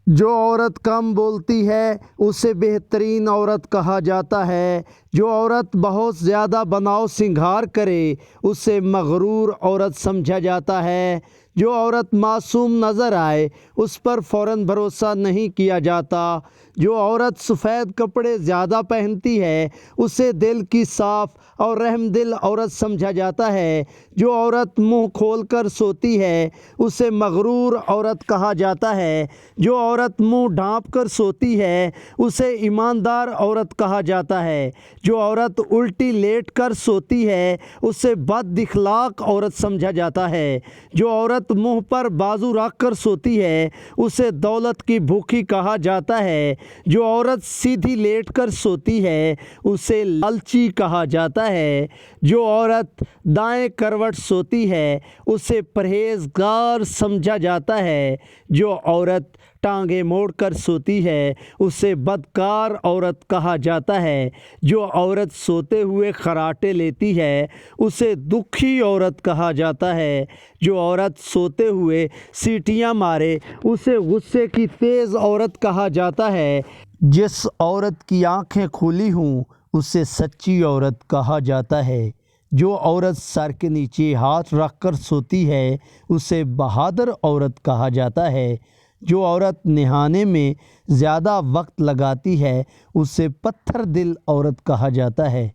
جو عورت کم بولتی ہے اسے بہترین عورت کہا جاتا ہے۔ جو عورت بہت زیادہ بناؤ سنگھار کرے اسے مغرور عورت سمجھا جاتا ہے۔ جو عورت معصوم نظر آئے اس پر فوراً بھروسہ نہیں کیا جاتا۔ جو عورت سفید کپڑے زیادہ پہنتی ہے اسے دل کی صاف اور رحم دل عورت سمجھا جاتا ہے۔ جو عورت منہ کھول کر سوتی ہے اسے مغرور عورت کہا جاتا ہے۔ جو عورت منہ ڈھانپ کر سوتی ہے اسے ایماندار عورت کہا جاتا ہے۔ جو عورت الٹی لیٹ کر سوتی ہے اسے بد اخلاق عورت سمجھا جاتا ہے۔ جو عورت منہ پر بازو رکھ کر سوتی ہے اسے دولت کی بھوکی کہا جاتا ہے۔ جو عورت سیدھی لیٹ کر سوتی ہے اسے لالچی کہا جاتا ہے۔ جو عورت دائیں کروٹ سوتی ہے اسے پرہیزگار سمجھا جاتا ہے۔ جو عورت ٹانگیں موڑ کر سوتی ہے اسے بدکار عورت کہا جاتا ہے۔ جو عورت سوتے ہوئے خراٹے لیتی ہے اسے دکھی عورت کہا جاتا ہے۔ جو عورت سوتے ہوئے سیٹیاں مارے اسے غصے کی تیز عورت کہا جاتا ہے۔ جس عورت کی آنکھیں کھلی ہوں اسے سچی عورت کہا جاتا ہے۔ جو عورت سر کے نیچے ہاتھ رکھ کر سوتی ہے اسے بہادر عورت کہا جاتا ہے۔ جو عورت نہانے میں زیادہ وقت لگاتی ہے اسے پتھر دل عورت کہا جاتا ہے۔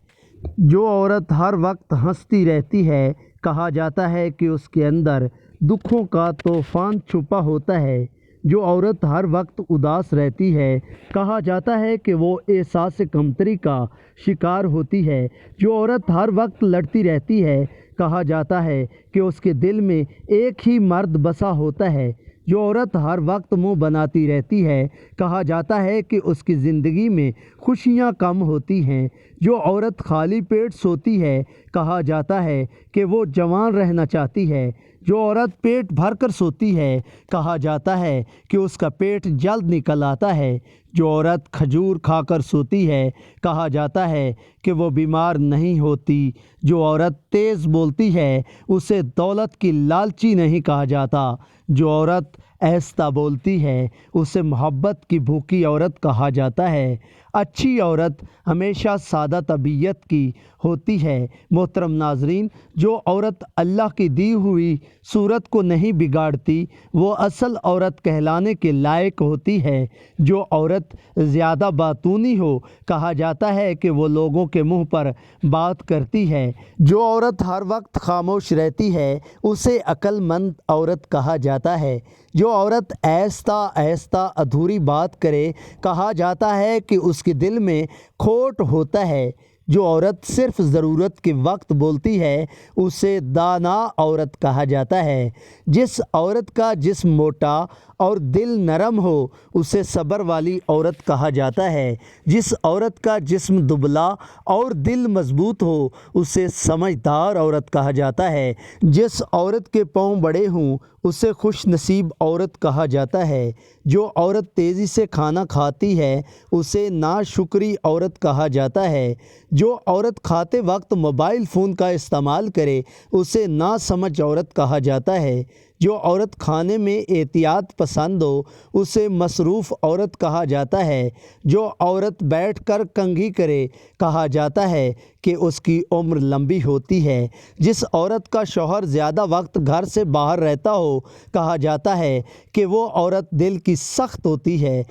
جو عورت ہر وقت ہنستی رہتی ہے کہا جاتا ہے کہ اس کے اندر دکھوں کا طوفان چھپا ہوتا ہے۔ جو عورت ہر وقت اداس رہتی ہے کہا جاتا ہے کہ وہ احساس کمتری کا شکار ہوتی ہے۔ جو عورت ہر وقت لڑتی رہتی ہے کہا جاتا ہے کہ اس کے دل میں ایک ہی مرد بسا ہوتا ہے۔ جو عورت ہر وقت منہ بناتی رہتی ہے کہا جاتا ہے کہ اس کی زندگی میں خوشیاں کم ہوتی ہیں۔ جو عورت خالی پیٹ سوتی ہے کہا جاتا ہے کہ وہ جوان رہنا چاہتی ہے۔ جو عورت پیٹ بھر کر سوتی ہے کہا جاتا ہے کہ اس کا پیٹ جلد نکل آتا ہے۔ جو عورت کھجور کھا کر سوتی ہے کہا جاتا ہے کہ وہ بیمار نہیں ہوتی۔ جو عورت تیز بولتی ہے اسے دولت کی لالچی نہیں کہا جاتا۔ جو عورت آہستہ بولتی ہے اسے محبت کی بھوکی عورت کہا جاتا ہے۔ اچھی عورت ہمیشہ سادہ طبیعت کی ہوتی ہے۔ محترم ناظرین، جو عورت اللہ کی دی ہوئی صورت کو نہیں بگاڑتی وہ اصل عورت کہلانے کے لائق ہوتی ہے۔ جو عورت زیادہ باتونی ہو کہا جاتا ہے کہ وہ لوگوں کے منہ پر بات کرتی ہے۔ جو عورت ہر وقت خاموش رہتی ہے اسے عقل مند عورت کہا جاتا ہے۔ جو عورت آہستہ آہستہ ادھوری بات کرے کہا جاتا ہے کہ اس کے دل میں کھوٹ ہوتا ہے۔ جو عورت صرف ضرورت کے وقت بولتی ہے اسے دانا عورت کہا جاتا ہے۔ جس عورت کا جسم موٹا اور دل نرم ہو اسے صبر والی عورت کہا جاتا ہے۔ جس عورت کا جسم دبلا اور دل مضبوط ہو اسے سمجھدار عورت کہا جاتا ہے۔ جس عورت کے پاؤں بڑے ہوں اسے خوش نصیب عورت کہا جاتا ہے۔ جو عورت تیزی سے کھانا کھاتی ہے اسے ناشکری عورت کہا جاتا ہے۔ جو عورت کھاتے وقت موبائل فون کا استعمال کرے اسے ناسمجھ عورت کہا جاتا ہے۔ جو عورت کھانے میں احتیاط پسند ہو اسے مصروف عورت کہا جاتا ہے۔ جو عورت بیٹھ کر کنگھی کرے کہا جاتا ہے کہ اس کی عمر لمبی ہوتی ہے۔ جس عورت کا شوہر زیادہ وقت گھر سے باہر رہتا ہو کہا جاتا ہے کہ وہ عورت دل کی سخت ہوتی ہے۔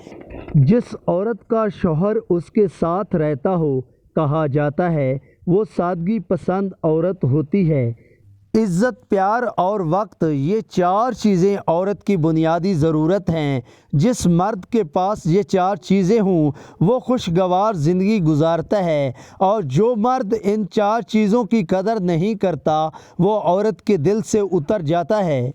جس عورت کا شوہر اس کے ساتھ رہتا ہو کہا جاتا ہے وہ سادگی پسند عورت ہوتی ہے۔ عزت، پیار اور وقت، یہ چار چیزیں عورت کی بنیادی ضرورت ہیں۔ جس مرد کے پاس یہ چار چیزیں ہوں وہ خوشگوار زندگی گزارتا ہے، اور جو مرد ان چار چیزوں کی قدر نہیں کرتا وہ عورت کے دل سے اتر جاتا ہے۔